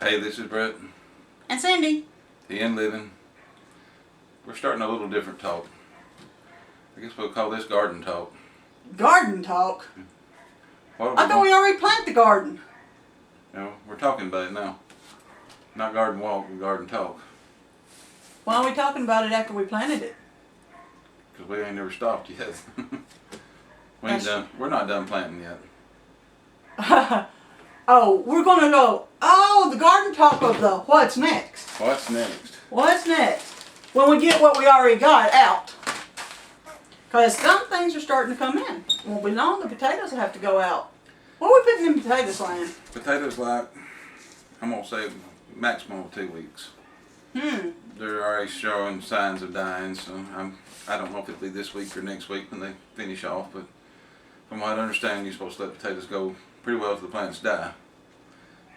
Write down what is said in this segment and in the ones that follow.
Hey, this is Brett. And Sandy. The Inn Living. We're starting a little different talk. I guess we'll call this garden talk. Garden talk? What I thought we already planted the garden. No, we're talking about it now. Not garden walk, but garden talk. Why are we talking about it after we planted it? Because we ain't never stopped yet. We're not done planting yet. Oh, we're going to go, the garden talk of the what's next. What's next? What's next? When we get what we already got out. Because some things are starting to come in. Won't be long, the potatoes will have to go out. What are we putting in potatoes, Lan? Potatoes like, I'm going to say maximum of 2 weeks. They're already showing signs of dying, so I don't know if it'll be this week or next week when they finish off, but from what I understand, you're supposed to let potatoes go pretty well if the plants die.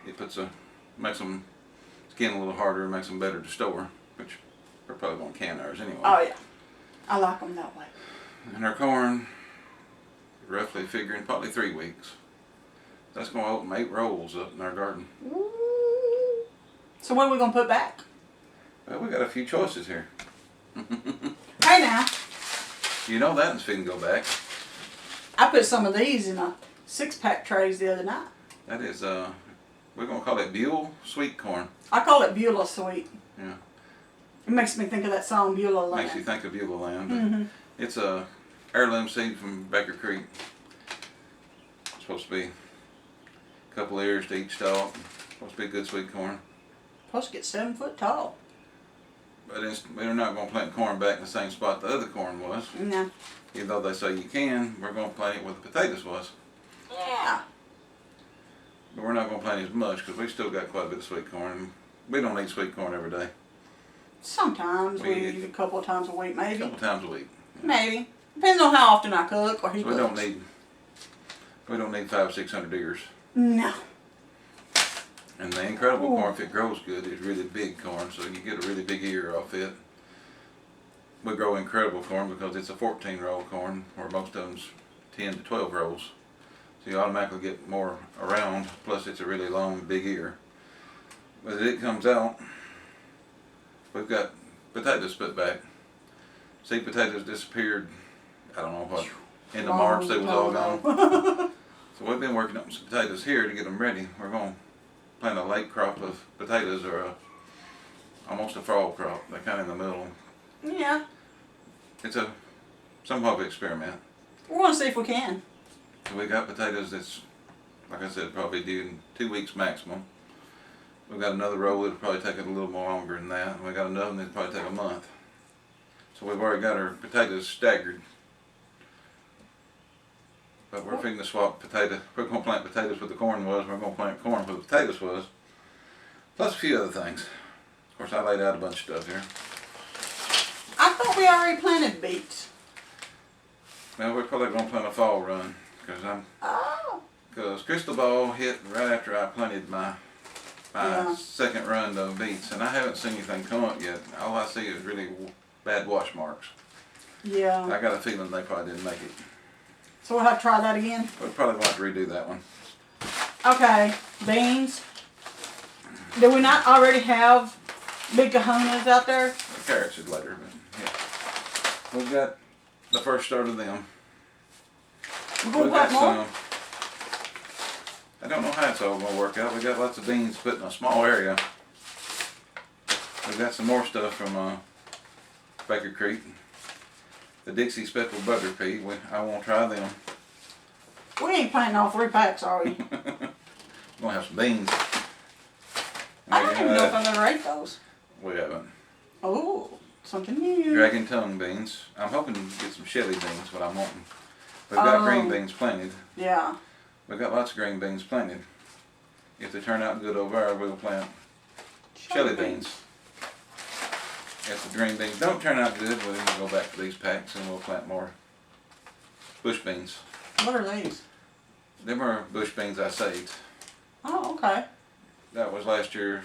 It makes them skin a little harder, makes them better to store, which we're probably going to can ours anyway. Oh yeah, I like them that way. And our corn, roughly figuring probably 3 weeks. That's going to open 8 rolls up in our garden. Ooh. So what are we going to put back? Well, we got a few choices here. Hey now. You know that one's finna go back. I put some of these in a 6-pack trays the other night. That is, we're going to call it Buell sweet corn. I call it Beulah sweet. Yeah. It makes me think of that song Beulah Land. Makes you think of Beulah Land. It's a heirloom seed from Baker Creek. It's supposed to be a couple ears to each stalk. Supposed to be good sweet corn. Supposed to get 7 foot tall. But we're not going to plant corn back in the same spot the other corn was. No. Even though they say you can, we're going to plant it where the potatoes was. Yeah. But we're not going to plant as much because we still got quite a bit of sweet corn. We don't eat sweet corn every day. Sometimes We we eat eat a couple of times a week, A maybe. couple times a week. Maybe. Depends on how often I cook or he So we cooks. don't need 500-600 ears. No. And the incredible corn, if it grows good, is really big corn, so you get a really big ear off it. We grow incredible corn because it's a 14-row corn, where most of them's 10 to 12 rows. So you automatically get more around, plus it's a really long, big ear. But as it comes out, we've got potatoes put back. Seed potatoes disappeared, I don't know what, end of March they was all gone. So we've been working up some potatoes here to get them ready. We're going to plant a late crop of potatoes, or almost a fall crop. They're kind of in the middle. Yeah. It's a somewhat of an experiment. We're going to see if we can. So we got potatoes that's, like I said, probably due in 2 weeks maximum. We've got another row that'll probably take it a little more longer than that. And we got another one that'll probably take a month. So we've already got our potatoes staggered. But we're fixing to swap potato. We're going to plant potatoes where the corn was. We're going to plant corn where the potatoes was. Plus a few other things. Of course, I laid out a bunch of stuff here. I thought we already planted beets. Well, we're probably going to plant a fall run. Because Crystal Ball hit right after I planted my second run of beets. And I haven't seen anything come up yet. All I see is really bad wash marks. Yeah. I got a feeling they probably didn't make it. So we'll have to try that again? We're probably going to have to redo that one. Okay. Beans. Do we not already have big kahunas out there? The carrots is later, but yeah. We've got the first start of them. We're going to plant more? I don't know how it's all going to work out. We got lots of beans put in a small area. We've got some more stuff from Baker Creek. The Dixie Speckled Butter Pea. I want to try them. We ain't planting all 3 packs, are we? We're going to have some beans. I don't even know if I've ever ate those. We haven't. Oh, something new. Dragon tongue beans. I'm hoping to get some Shelly beans, what I'm wanting. We've got green beans planted. Yeah. We've got lots of green beans planted. If they turn out good over there, we'll plant Shelly beans. If the green beans don't turn out good, we'll go back to these packs and we'll plant more bush beans. What are these? Them are bush beans I saved. Oh, okay. That was last year's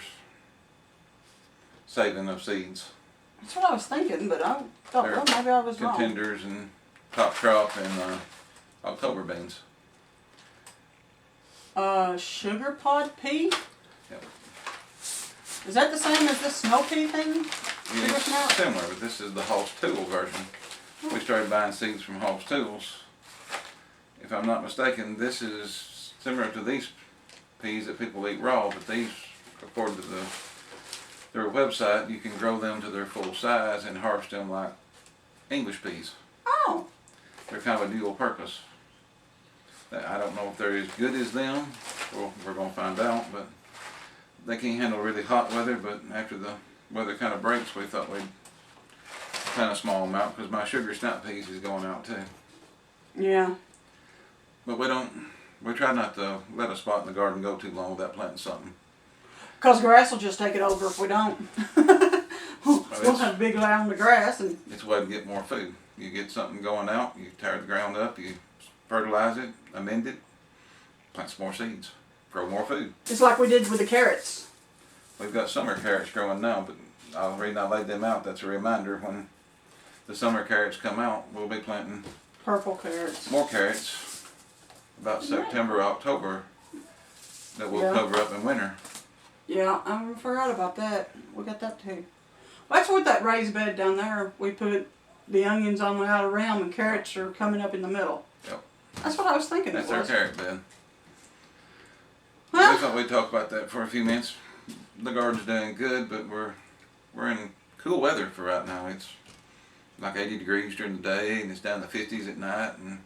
saving of seeds. That's what I was thinking, but I thought, well, maybe I was wrong. Contenders and top crop and October beans. Sugar pod pea? Yep. Is that the same as this snow pea thing? It's similar, but this is the Hoss Tool version. We started buying seeds from Hoss Tools. If I'm not mistaken, this is similar to these peas that people eat raw, but these, according to their website, you can grow them to their full size and harvest them like English peas. Oh. They're kind of a dual purpose. I don't know if they're as good as them. Well, we're going to find out, but they can handle really hot weather, but after the weather kind of breaks, we thought we'd plant a small amount because my sugar snap peas is going out too. Yeah. But we try not to let a spot in the garden go too long without planting something. Because grass will just take it over if we don't. We'll have a big mound of grass. And it's a way to get more food. You get something going out, you tear the ground up, you fertilize it, amend it, plant some more seeds, grow more food. It's like we did with the carrots. We've got summer carrots growing now, but the reason I laid them out, that's a reminder when the summer carrots come out, we'll be planting Purple carrots. more carrots about September, October that we'll Yeah. cover up in winter. Yeah, I forgot about that. We got that too. Well, that's with that raised bed down there. We put the onions on the outer rim and carrots are coming up in the middle. Yep. That's what I was thinking That's it our was. carrot bed. Well, We thought we'd talk about that for a few minutes. The garden's doing good, but we're in cool weather for right now. It's like 80 degrees during the day, and it's down to 50s at night. And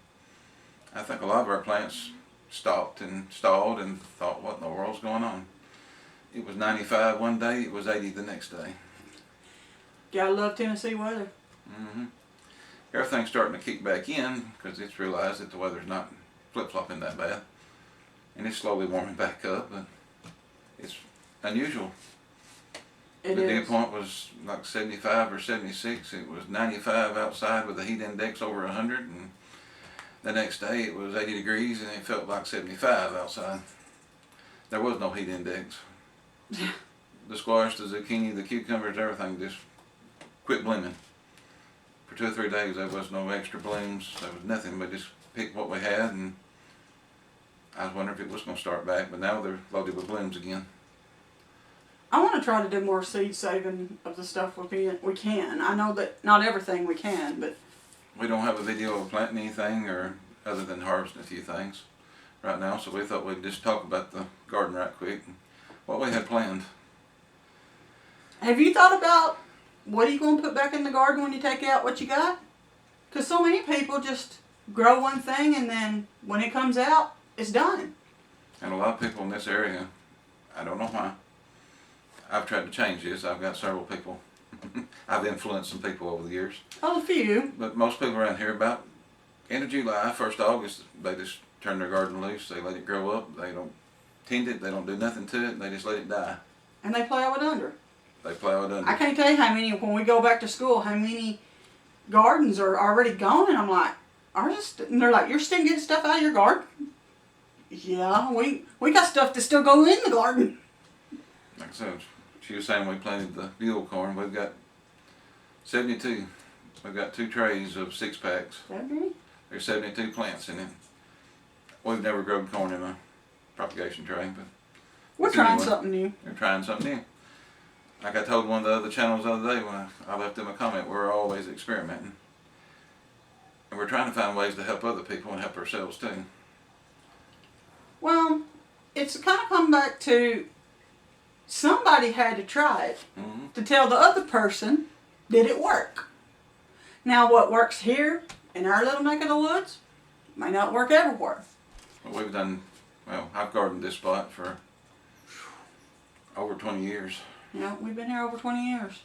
I think a lot of our plants stopped and stalled and thought, what in the world's going on? It was 95 one day, it was 80 the next day. gotta love Tennessee weather. hmm Everything's starting to kick back in because it's realized that the weather's not flip-flopping that bad. And it's slowly warming back up, but it's unusual. It The dew is. point was like 75 or 76. It was 95 outside with a heat index over 100, and the next day it was 80 degrees and it felt like 75 outside. There was no heat index. The squash, the zucchini, the cucumbers, everything just quit blooming. For 2 or 3 days there was no extra blooms. There was nothing. We just picked what we had, and I was wondering if it was going to start back, but now they're loaded with blooms again. I want to try to do more seed saving of the stuff we can. I know that not everything we can, but We don't have a video of planting anything or other than harvesting a few things right now, so we thought we'd just talk about the garden right quick and what we had planned. have you thought about what are you going to put back in the garden when you take out what you got? Because so many people just grow one thing and then when it comes out, it's done. And a lot of people in this area, I don't know why, I've tried to change this. I've got several people. I've influenced some people over the years. Oh, a few. But most people around here, about end of July, 1st August, they just turn their garden loose. They let it grow up. They don't tend it. They don't do nothing to it. They just let it die. And they plow it under. They plow it under. I can't tell you how many, when we go back to school, how many gardens are already gone. And I'm like, and they're like, you're still getting stuff out of your garden? Yeah, we got stuff to still go in the garden. Like I said, she was saying we planted the mule corn. We've got 72. We've got 2 trays of 6-packs. That many? There's 72 plants in it. We've never grown corn in a propagation tray, but We're trying anyway, something new. they're trying something new. Like I told one of the other channels the other day when I left them a comment, we're always experimenting. And we're trying to find ways to help other people and help ourselves too. Well, it's kind of come back to somebody had to try it to tell the other person, did it work? Now what works here in our little neck of the woods may not work everywhere. But we've done, well, I've gardened this spot for over 20 years. Yeah, we've been here over 20 years.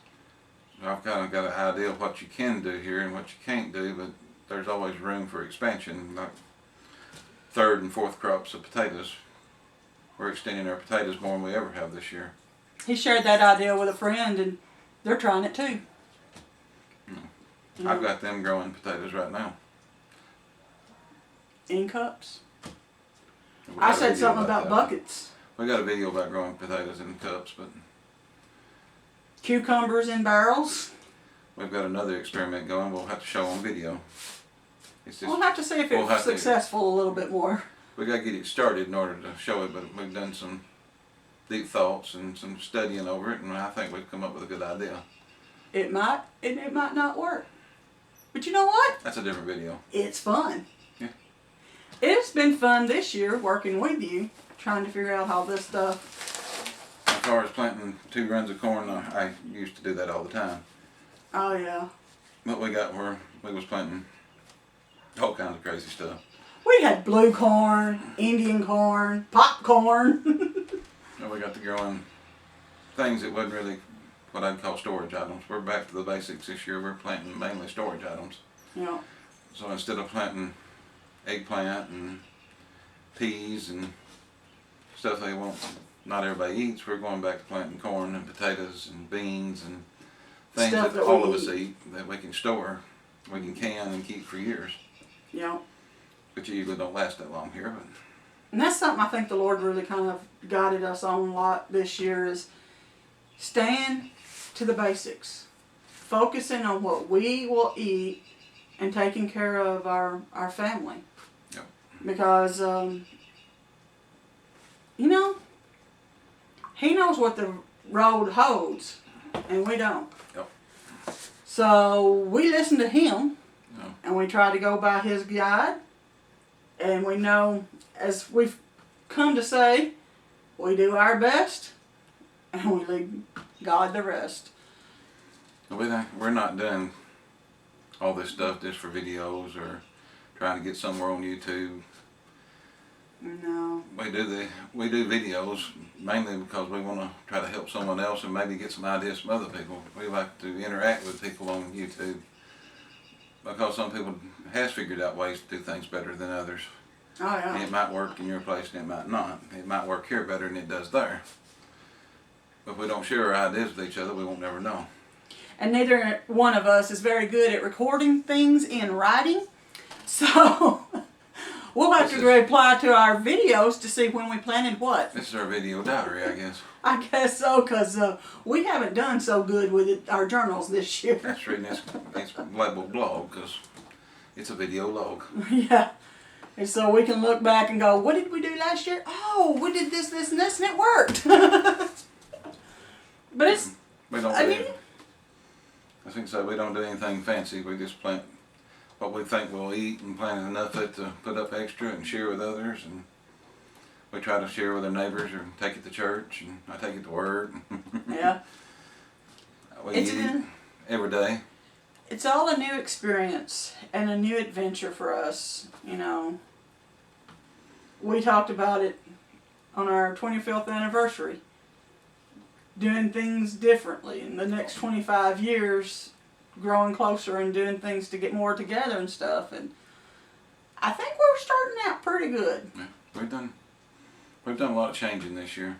I've kind of got an idea of what you can do here and what you can't do, but there's always room for expansion. Like 3rd and 4th crops of potatoes. We're extending our potatoes more than we ever have this year. He shared that idea with a friend and they're trying it too. I've got them growing potatoes right now. In cups. We I got a said video something about that. buckets. We got a video about growing potatoes in cups, but Cucumbers in barrels. we've got another experiment going. We'll have to show on video. It's just, We'll have to see if we'll have it's to- successful a little bit more. we got to get it started in order to show it, but we've done some deep thoughts and some studying over it, and I think we've come up with a good idea. It might, and it might not work. But you know what? That's a different video. It's fun. Yeah. It's been fun this year working with you, trying to figure out all this stuff. As far as planting 2 runs of corn, I used to do that all the time. Oh yeah. But we got where we was planting all kinds of crazy stuff. We had blue corn, Indian corn, popcorn. And we got to growing things that wasn't really what I'd call storage items. We're back to the basics this year. We're planting mainly storage items. Yeah. So instead of planting eggplant and peas and stuff they won't, not everybody eats, we're going back to planting corn and potatoes and beans and things Stuff that that all we of us eat that we can store, we can and keep for years. Yeah. But you usually don't last that long here. But And that's something I think the Lord really kind of guided us on a lot this year is staying to the basics. Focusing on what we will eat and taking care of our family. Yep. Because, you know, He knows what the road holds and we don't. Yep. So we listen to Him Yep. and we try to go by His guide. And we know, as we've come to say, we do our best and we leave God the rest. We're not doing all this stuff just for videos or trying to get somewhere on YouTube. No. We do videos mainly because we want to try to help someone else and maybe get some ideas from other people. We like to interact with people on YouTube because some people has figured out ways to do things better than others. Oh And yeah. it might work in your place and it might not. It might work here better than it does there. But if we don't share our ideas with each other, we won't never know. And neither one of us is very good at recording things in writing. So we'll have to reply to our videos to see when we planted what. This is our video diary, I guess. I guess so, because we haven't done so good with it, our journals this year. That's reading it's labeled blog because it's a video log. Yeah. And so we can look back and go, what did we do last year? Oh, we did this, and this, and it worked. But it's, We don't. I mean, I think so. We don't do anything fancy. We just plant what we think we'll eat and plant enough of it to put up extra and share with others. And we try to share with our neighbors or take it to church and I take it to work. yeah. We It's eat been- every day. It's all a new experience and a new adventure for us, you know. We talked about it on our 25th anniversary. Doing things differently in the next 25 years, growing closer and doing things to get more together and stuff. And I think we're starting out pretty good. Yeah, we've done a lot of changing this year.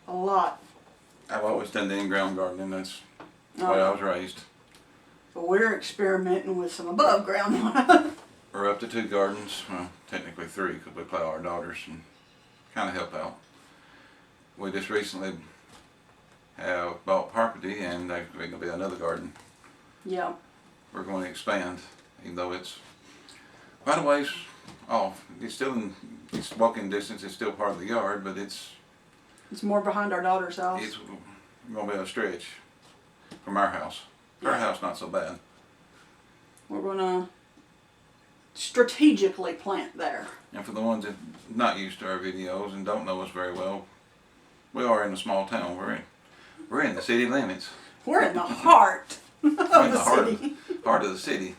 A lot. I've always done the in-ground gardening. That's the way I was raised. But we're experimenting with some above ground ones. We're up to 2 gardens, well, technically 3 because we plow our daughters and kind of help out. We just recently have bought property and there's going to be another garden. Yeah. We're going to expand, even though it's quite a ways off. It's still it's walking distance. It's still part of the yard, but it's It's more behind our daughter's house. going to be a stretch from our house. Her Yeah. house not so bad. We're going to strategically plant there. And for the ones that not used to our videos and don't know us very well, we are in a small town. We're in the city limits. We're in the heart of We're in the city. heart of the city.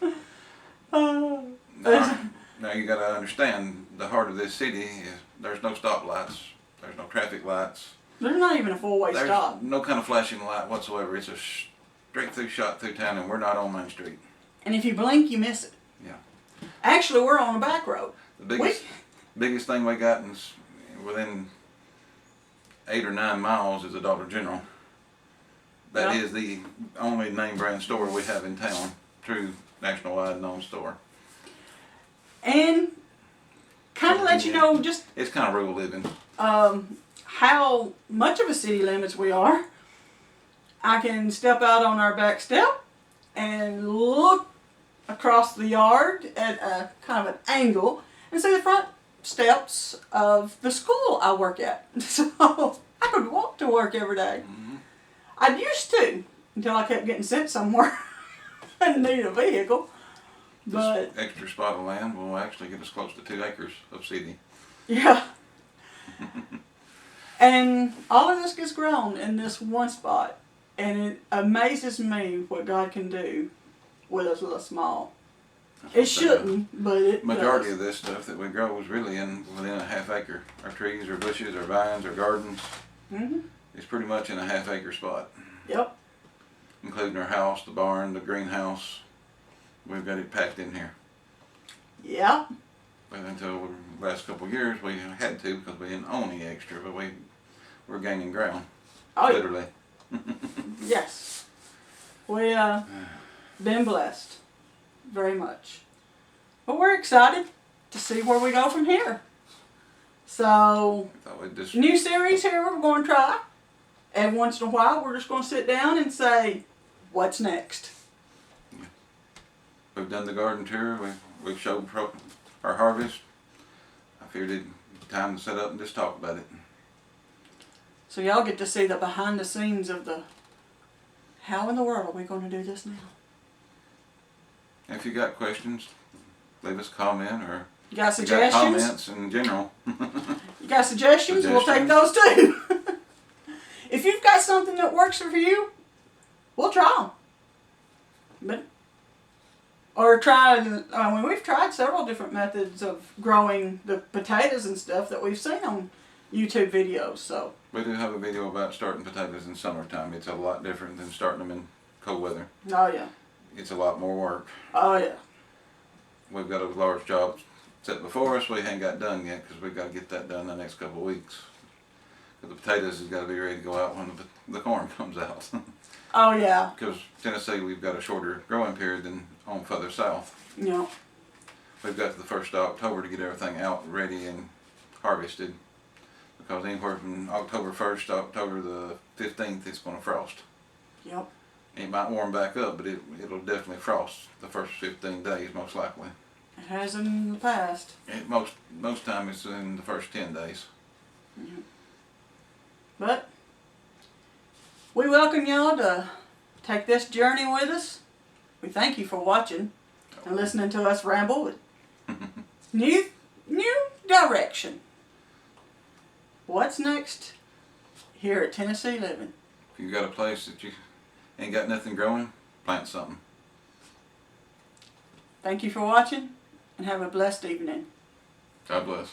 Oh. Now you got to understand the heart of this city is there's no stoplights, there's no traffic lights, There's not even a four-way there's stop. no kind of flashing light whatsoever. It's a straight through shot through town, and we're not on Main Street. And if you blink, you miss it. Yeah. Actually, we're on a back road. The biggest thing we got is within 8 or 9 miles is a Dollar General. That Yeah. is the only name brand store we have in town. True nationwide known store. And kind of let you know just It's kind of rural living. how much of a city limits we are. I can step out on our back step and look across the yard at a kind of an angle and see the front steps of the school I work at. So I could walk to work every day. Mm-hmm. I used to until I kept getting sent somewhere and needed a vehicle. But this extra spot of land will actually get us close to 2 acres of city. yeah. And all of this gets grown in this one spot. And it amazes me what God can do with us little small. It shouldn't, but it Majority does. of this stuff that we grow is really within a half acre. Our trees, our bushes, our vines, our gardens. Mm-hmm. It's pretty much in a half acre spot. Yep. Including our house, the barn, the greenhouse. We've got it packed in here. Yeah. But until the last couple of years, we had to because we didn't own any extra, but we're gaining ground. Oh, literally. yes. We been blessed very much. But we're excited to see where we go from here. So, Thought we'd just new series here we're going to try. Every once in a while, we're just going to sit down and say, what's next? We've done the garden tour. We've showed our harvest. I figured it time to set up and just talk about it. So y'all get to see the behind the scenes of how in the world are we going to do this now? If you got questions, leave us a comment or You got you got suggestions? comments in general. You got suggestions? We'll take those too. If you've got something that works for you, we'll try them. But we've tried several different methods of growing the potatoes and stuff that we've seen on YouTube videos. So We do have a video about starting potatoes in summertime. It's a lot different than starting them in cold weather. oh yeah, It's a lot more work. oh yeah, We've got a large job set before us. We ain't got done yet because we've got to get that done the next couple of weeks. 'Cause the potatoes has got to be ready to go out when the corn comes out. oh yeah. Because Tennessee, we've got a shorter growing period than on further south. You know, We've got to the 1st of October to get everything out, ready, and harvested. Because anywhere from October 1st to October the 15th, it's going to frost. yep. It might warm back up, but it'll definitely frost the first 15 days, most likely. It has in the past. Most time it's in the first 10 days. Mm-hmm. But we welcome y'all to take this journey with us. We thank you for watching and listening to us ramble with new direction. What's next here at Tennessee Living? If you've got a place that you ain't got nothing growing, plant something. Thank you for watching and have a blessed evening. God bless.